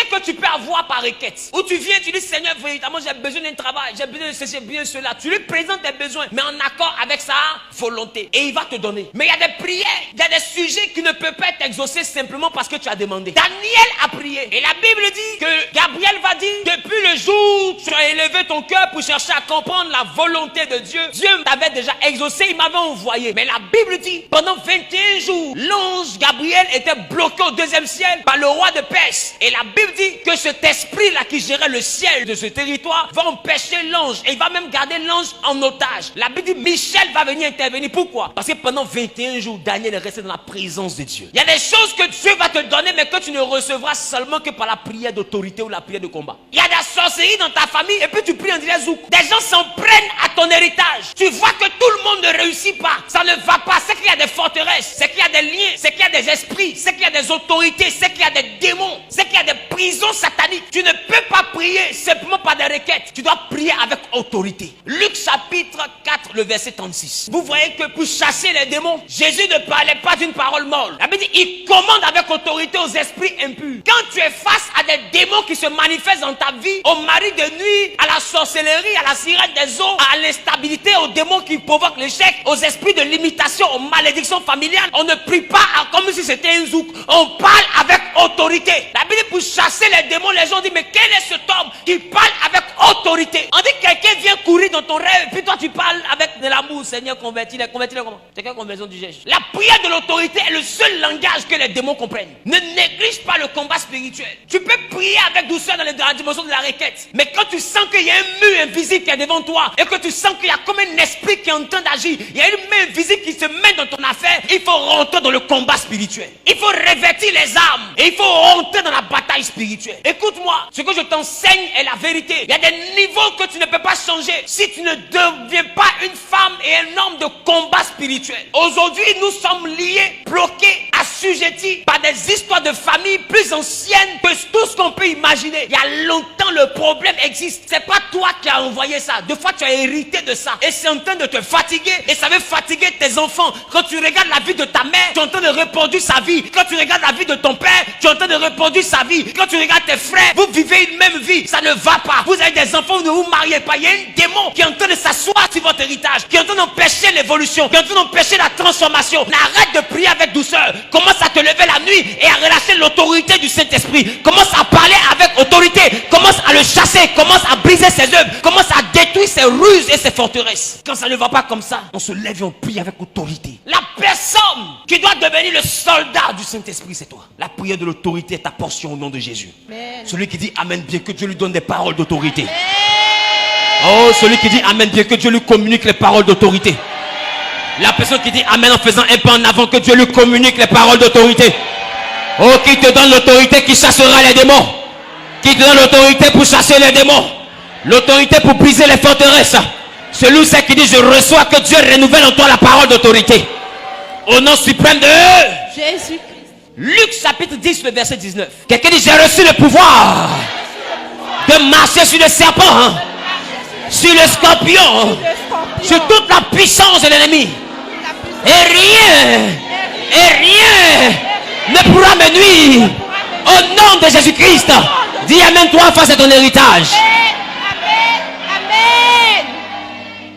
que tu peux avoir par requête. Où tu viens, tu dis Seigneur, véritablement j'ai besoin d'un travail, j'ai besoin de ceci, bien cela. Tu lui présentes tes besoins, mais en accord avec sa volonté. Et il va te donner. Mais il y a des prières, il y a des sujets qui ne peuvent pas être exaucés simplement parce que tu as demandé. Daniel a prié. Et la Bible dit que Gabriel va dire, depuis le jour où tu as élevé ton cœur pour chercher à comprendre la volonté de Dieu, Dieu t'avait déjà exaucé, il m'avait envoyé. Mais la Bible dit, pendant 21 jours, l'ange Gabriel était bloqué au deuxième ciel par le roi de Perse. Et la Bible dit que cet esprit-là qui gérait le ciel de ce territoire va empêcher l'ange. Et il va même garder l'ange en otage. La Bible dit, Michel va venir intervenir. Pourquoi? Parce que pendant 21 jours, Daniel est resté dans la présence de Dieu. Il y a des choses que Dieu va te donner, mais que tu ne recevras seulement que par la prière d'autorité ou la prière de combat. Il y a de la sorcellerie dans ta famille et puis tu pries en disant zouk. Des gens s'en prennent à ton héritage. Tu vois que tout le monde ne réussit pas. Ça ne va pas. C'est qu'il y a des forteresses, c'est qu'il y a des liens, c'est qu'il y a des esprits, c'est qu'il y a des autorités, c'est qu'il y a des démons, c'est qu'il y a des prisons sataniques. Tu ne peux pas prier simplement par des requêtes. Tu dois prier avec autorité. Luc chapitre 4, le verset 36. Vous voyez que pour chasser les démons, Jésus ne parlait pas d'une parole molle. La Bible dit, il commande avec autorité aux esprits impurs. Quand tu es face à des démons qui se manifestent dans ta vie, au mari de nuit, à la sorcellerie, à la sirène des eaux, à l'instabilité, aux démons qui provoquent l'échec, aux esprits de limitation, aux malédictions familiales, on ne prie pas comme si c'était un zouk. On parle avec autorité. La Bible dit, pour chasser les démons, les gens disent, mais quel est cet homme qui parle avec autorité? On dit que quelqu'un vient courir dans ton rêve, puis toi tu parles avec de l'amour. Seigneur, convertis-les comment? C'est quelle conversion du geste? La prière de l'autorité est le seul langage que les démons comprennent. Ne néglige pas le combat spirituel. Tu peux prier avec douceur dans la dimension de la requête, mais quand tu sens qu'il y a un mur invisible qui est devant toi, et que tu sens qu'il y a comme un esprit qui est en train d'agir, il y a une main invisible qui se met dans ton affaire, il faut rentrer dans le combat spirituel. Il faut revêtir les armes, et il faut rentrer dans la bataille spirituelle. Écoute-moi, ce que je t'enseigne est la vérité. Il y a des niveaux que tu ne peux pas changer si tu ne deviens pas une femme et un homme de combat spirituel. Aujourd'hui, nous sommes liés, bloqués, assujettis par des histoires de famille plus anciennes que tout ce qu'on peut imaginer. Il y a longtemps, le problème existe. C'est pas toi qui as envoyé ça. Des fois, tu as hérité de ça. Et c'est en train de te fatiguer. Et ça veut fatiguer tes enfants. Quand tu regardes la vie de ta mère, tu es en train de reproduire sa vie. Quand tu regardes la vie de ton père, tu es en train de reproduire sa vie. Quand tu regardes tes frères, vous vivez une même vie. Ça ne va pas. Vous avez des enfants, vous ne vous mariez pas. Il y a un démon qui est en train de s'asseoir sur votre héritage, qui est en train d'empêcher l'évolution, qui est en train d'empêcher la transformation. Arrête de prier avec douceur. Commence à te lever la nuit et à relâcher l'autorité du Saint-Esprit. Commence à parler avec autorité. Commence à le chasser. Commence à briser ses œuvres. Commence à détruire ses ruses et ses forteresses. Quand ça ne va pas comme ça, on se lève et on prie avec autorité. La personne qui doit devenir le soldat du Saint-Esprit, c'est toi. La prière de l'autorité est ta portion au nom de Jésus. Amen. Celui qui dit Amen, bien que Dieu lui donne des paroles d'autorité. Oh, celui qui dit Amen, bien que Dieu lui communique les paroles d'autorité. La personne qui dit Amen en faisant un pas en avant, que Dieu lui communique les paroles d'autorité. Oh, qui te donne l'autorité qui chassera les démons. Qui te donne l'autorité pour chasser les démons. L'autorité pour briser les forteresses. Celui qui dit je reçois, que Dieu renouvelle en toi la parole d'autorité. Au nom suprême de Jésus-Christ. Luc chapitre 10, le verset 19. Quelqu'un dit j'ai reçu le pouvoir de marcher sur le serpent, sur le scorpion, sur toute la puissance de l'ennemi. Et rien ne pourra me nuire. Au nom de Jésus-Christ. Dis Amen toi face à ton héritage.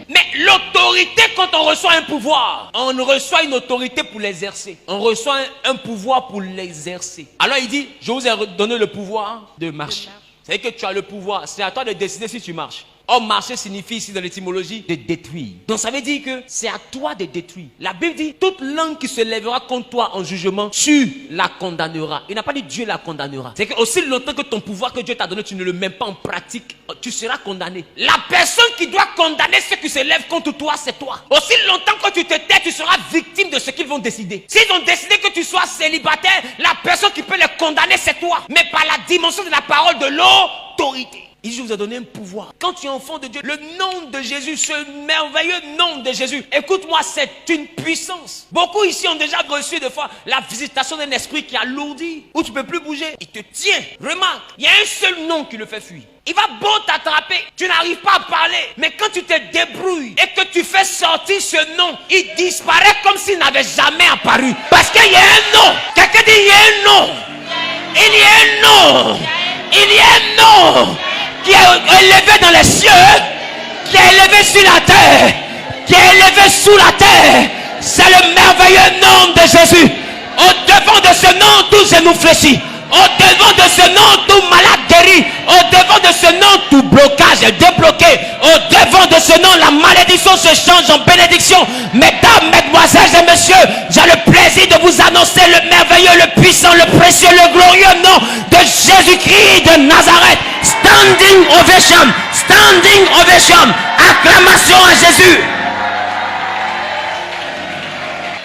Mais l'autorité, quand on reçoit un pouvoir, on reçoit une autorité pour l'exercer. On reçoit un pouvoir pour l'exercer. Alors il dit, je vous ai donné le pouvoir de marcher. C'est que tu as le pouvoir. C'est à toi de décider si tu marches. Or, marcher signifie ici dans l'étymologie de détruire. Donc ça veut dire que c'est à toi de détruire. La Bible dit, toute langue qui se lèvera contre toi en jugement, tu la condamneras. Il n'a pas dit Dieu la condamnera. C'est que aussi longtemps que ton pouvoir que Dieu t'a donné, tu ne le mets pas en pratique, tu seras condamné. La personne qui doit condamner ceux qui se lèvent contre toi, c'est toi. Aussi longtemps que tu te tais, tu seras victime de ce qu'ils vont décider. S'ils ont décidé que tu sois célibataire, la personne qui peut les condamner, c'est toi. Mais par la dimension de la parole de l'autorité. Il vous a donné un pouvoir. Quand tu es enfant de Dieu, le nom de Jésus, ce merveilleux nom de Jésus, écoute-moi, c'est une puissance. Beaucoup ici ont déjà reçu de fois la visitation d'un esprit qui alourdit, où tu ne peux plus bouger. Il te tient. Remarque, il y a un seul nom qui le fait fuir. Il va beau t'attraper, tu n'arrives pas à parler. Mais quand tu te débrouilles et que tu fais sortir ce nom, il disparaît comme s'il n'avait jamais apparu. Parce qu'il y a un nom. Quelqu'un dit il y a un nom. Il y a un nom. Il y a un nom qui est élevé dans les cieux, qui est élevé sur la terre, qui est élevé sous la terre. C'est le merveilleux nom de Jésus. Au-devant de ce nom, tout genou fléchit. Au-devant de ce nom, tout malade guéri. Au-devant de ce nom, tout blocage est débloqué. Au-devant de ce nom, la malédiction se change en bénédiction. Mesdames, mesdemoiselles et messieurs, j'ai le plaisir de vous annoncer le merveilleux, le puissant, le précieux, le glorieux nom de Jésus-Christ de Nazareth. Standing ovation. Standing ovation. Acclamation à Jésus.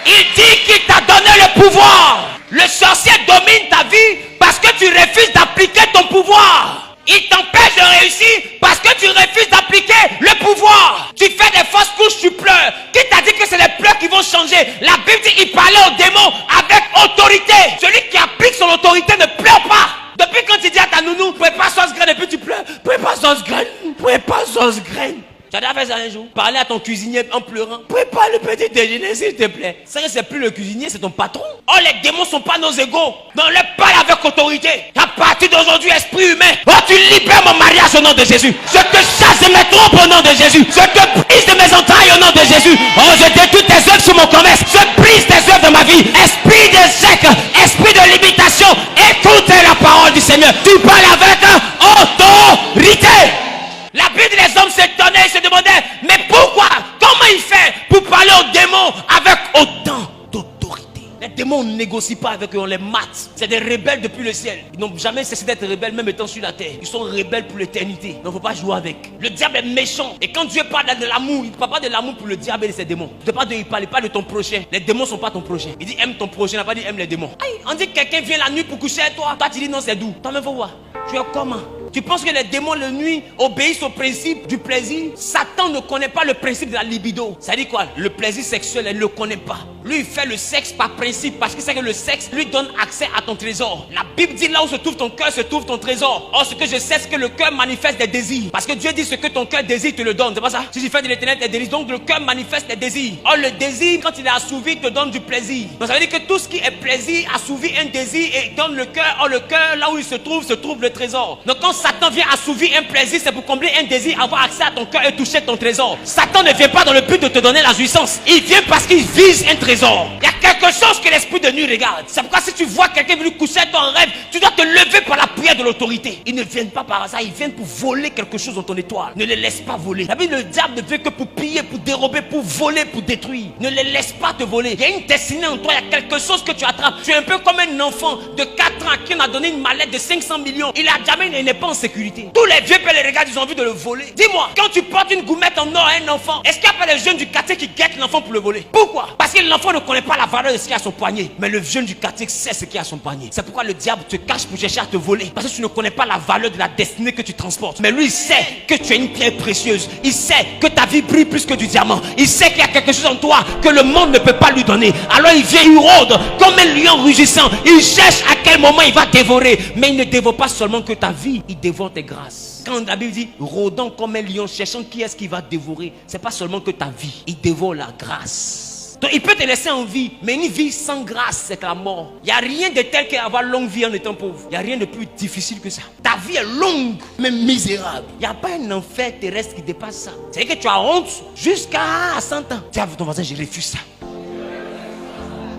Il dit qu'il t'a donné le pouvoir. Le sorcier domine ta vie parce que tu refuses d'appliquer ton pouvoir. Il t'empêche de réussir parce que tu refuses d'appliquer le pouvoir. Tu fais des fausses couches, tu pleures. Qui t'a dit que c'est les pleurs qui vont changer? La Bible dit qu'il parlait aux démons avec autorité. Celui qui applique son autorité ne pleure pas. Depuis quand tu dis à ta nounou, prépare sauce graine et puis tu pleures. Prépare sauce graine, prépare sauce graine. Tu as déjà fait ça un jour? Parler à ton cuisinier en pleurant. Prépare le petit déjeuner s'il te plaît. C'est plus le cuisinier, c'est ton patron. Oh, les démons sont pas nos égaux. Non, on les parle avec autorité. À partir d'aujourd'hui, esprit humain, oh, tu libères mon mariage au nom de Jésus. Je te chasse de mes trompes au nom de Jésus. Je te brise de mes entrailles au nom de Jésus. Oh, je détruis tes œuvres sur mon commerce. Je brise tes œuvres de ma vie. Esprit d'échec, esprit de limitation, écoutez la parole du Seigneur. Tu parles avec autorité. La Bible, les hommes s'étonnaient, ils se demandaient, mais pourquoi? Comment il fait pour parler aux démons avec autant d'autorité? Les démons, on ne négocie pas avec eux, on les mate. C'est des rebelles depuis le ciel. Ils n'ont jamais cessé d'être rebelles, même étant sur la terre. Ils sont rebelles pour l'éternité. Donc il ne faut pas jouer avec. Le diable est méchant. Et quand Dieu parle de l'amour, il ne parle pas de l'amour pour le diable et ses démons. Il ne parle pas de ton prochain. Les démons ne sont pas ton prochain. Il dit aime ton prochain, il n'a pas dit aime les démons. Aïe, on dit que quelqu'un vient la nuit pour coucher avec toi. Toi tu dis non, c'est doux. Toi-même, faut voir. Tu es comment? Tu penses que les démons la nuit obéissent au principe du plaisir? Satan ne connaît pas le principe de la libido. Ça dit quoi? Le plaisir sexuel, il ne le connaît pas. Lui, il fait le sexe par principe parce qu'il sait que le sexe lui donne accès à ton trésor. La Bible dit là où se trouve ton cœur, se trouve ton trésor. Or, ce que je sais, c'est que le cœur manifeste des désirs. Parce que Dieu dit ce que ton cœur désire, te le donne. C'est pas ça? Si tu fais de l'éternel tes délices, donc le cœur manifeste des désirs. Or, le désir, quand il est assouvi, te donne du plaisir. Donc, ça veut dire que tout ce qui est plaisir assouvit un désir et donne le cœur. Or, le cœur, là où il se trouve le trésor. Donc, quand Satan vient assouvir un plaisir, c'est pour combler un désir, avoir accès à ton cœur et toucher ton trésor. Satan ne vient pas dans le but de te donner la jouissance. Il vient parce qu'il vise un trésor. Il y a quelque chose que l'esprit de nuit regarde. C'est pourquoi si tu vois quelqu'un venir coucher avec toi en rêve, tu dois te lever par la prière de l'autorité. Ils ne viennent pas par hasard, ils viennent pour voler quelque chose dans ton étoile. Ne les laisse pas voler. La Bible, le diable ne veut que pour piller, pour dérober, pour voler, pour détruire. Ne les laisse pas te voler. Il y a une destinée en toi, il y a quelque chose que tu attrapes. Tu es un peu comme un enfant de 4 ans à qui on a donné une mallette de 500 millions. Il a jamais, il n'est pas en sécurité. Tous les vieux pères les regardent, ils ont envie de le voler. Dis-moi, quand tu portes une gourmette en or à un enfant, est-ce qu'il n'y a pas des jeunes du quartier qui guettent l'enfant pour le voler? Pourquoi? Parce que l'enfant ne connaît pas la valeur de ce qu'il y a à son poignet. Mais le jeune du quartier sait ce qu'il y a à son poignet. C'est pourquoi le diable te cache pour chercher à te voler. Parce que tu ne connais pas la valeur de la destinée que tu transportes. Mais lui, il sait que tu es une pierre précieuse. Il sait que ta vie brille plus que du diamant. Il sait qu'il y a quelque chose en toi que le monde ne peut pas lui donner. Alors il vient, il rôde comme un lion rugissant. Il cherche à quel moment il va dévorer. Mais il ne dévore pas seulement que ta vie, il dévore tes grâces. Quand la Bible dit rôdant comme un lion, cherchant qui est-ce qu'il va dévorer, c'est pas seulement que ta vie, il dévore la grâce. Donc il peut te laisser en vie, mais une vie sans grâce, c'est la mort. Il n'y a rien de tel qu'avoir longue vie en étant pauvre. Il n'y a rien de plus difficile que ça. Ta vie est longue, mais misérable. Il n'y a pas un enfer terrestre qui dépasse ça. C'est que tu as honte jusqu'à 100 ans. Dis à ton voisin, je refuse ça.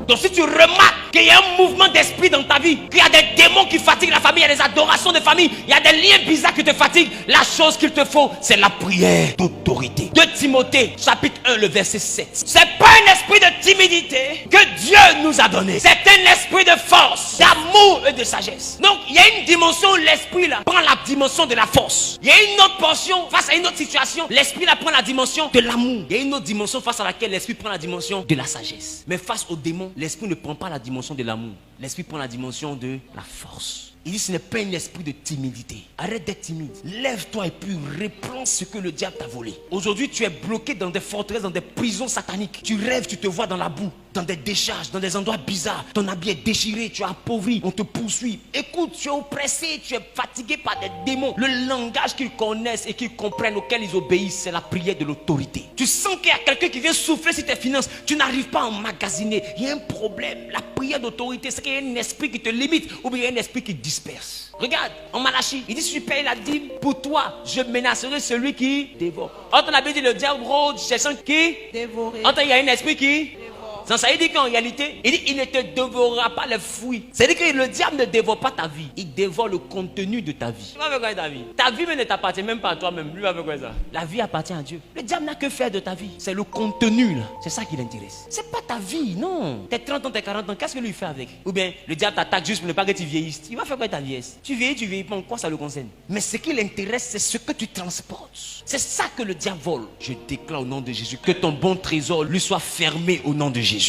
Donc si tu remarques qu'il y a un mouvement d'esprit dans ta vie, qu'il y a des démons qui fatiguent la famille, il y a des adorations de famille, il y a des liens bizarres qui te fatiguent, la chose qu'il te faut, c'est la prière d'autorité. 2 Timothée, chapitre 1, le verset 7. C'est pas un esprit de timidité que Dieu nous a donné. C'est un esprit de force, d'amour et de sagesse. Donc il y a une dimension où l'esprit là prend la dimension de la force. Il y a une autre portion face à une autre situation, l'esprit là prend la dimension de l'amour. Il y a une autre dimension face à laquelle l'esprit prend la dimension de la sagesse. Mais face aux démons, l'esprit ne prend pas la dimension de l'amour. L'esprit prend la dimension de la force. Il dit ce n'est pas un esprit de timidité. Arrête d'être timide. Lève-toi et puis reprends ce que le diable t'a volé. Aujourd'hui, tu es bloqué dans des forteresses, dans des prisons sataniques. Tu rêves, tu te vois dans la boue. dans des décharges, dans des endroits bizarres. Ton habit est déchiré, tu es appauvri, on te poursuit. Écoute, tu es oppressé, tu es fatigué par des démons. Le langage qu'ils connaissent et qu'ils comprennent, auquel ils obéissent, c'est la prière de l'autorité. Tu sens qu'il y a quelqu'un qui vient souffler sur tes finances, tu n'arrives pas à emmagasiner. Il y a un problème. La prière d'autorité, c'est qu'il y a un esprit qui te limite ou bien il y a un esprit qui disperse. Regarde, en Malachie, il dit si tu payes la dîme, pour toi, je menacerai celui qui dévore. Entre on avait dit le diable rôde, cherchant qui dévore. Entre il y a un esprit qui dévore. Ça veut dire qu'en réalité, il dit il ne te dévorera pas les fruits. C'est-à-dire que le diable ne dévore pas ta vie, il dévore le contenu de ta vie. Tu vas faire quoi ta vie? Ta vie ne t'appartient même pas à toi-même. Lui va faire quoi ça? La vie appartient à Dieu. Le diable n'a que faire de ta vie. C'est le contenu là. C'est ça qui l'intéresse. C'est pas ta vie, non. T'es 30 ans, t'es 40 ans, qu'est-ce que lui fait avec? Ou bien le diable t'attaque juste pour ne pas que tu vieillisses. Il va faire quoi ta vieillesse? Tu vieillis pas, en quoi ça le concerne? Mais ce qui l'intéresse, c'est ce que tu transportes. C'est ça que le diable vole. Je déclare au nom de Jésus que ton bon trésor lui soit fermé au nom de Jésus.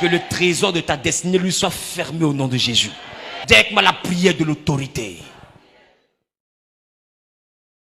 Que le trésor de ta destinée lui soit fermé au nom de Jésus. Dis avec moi la prière de l'autorité.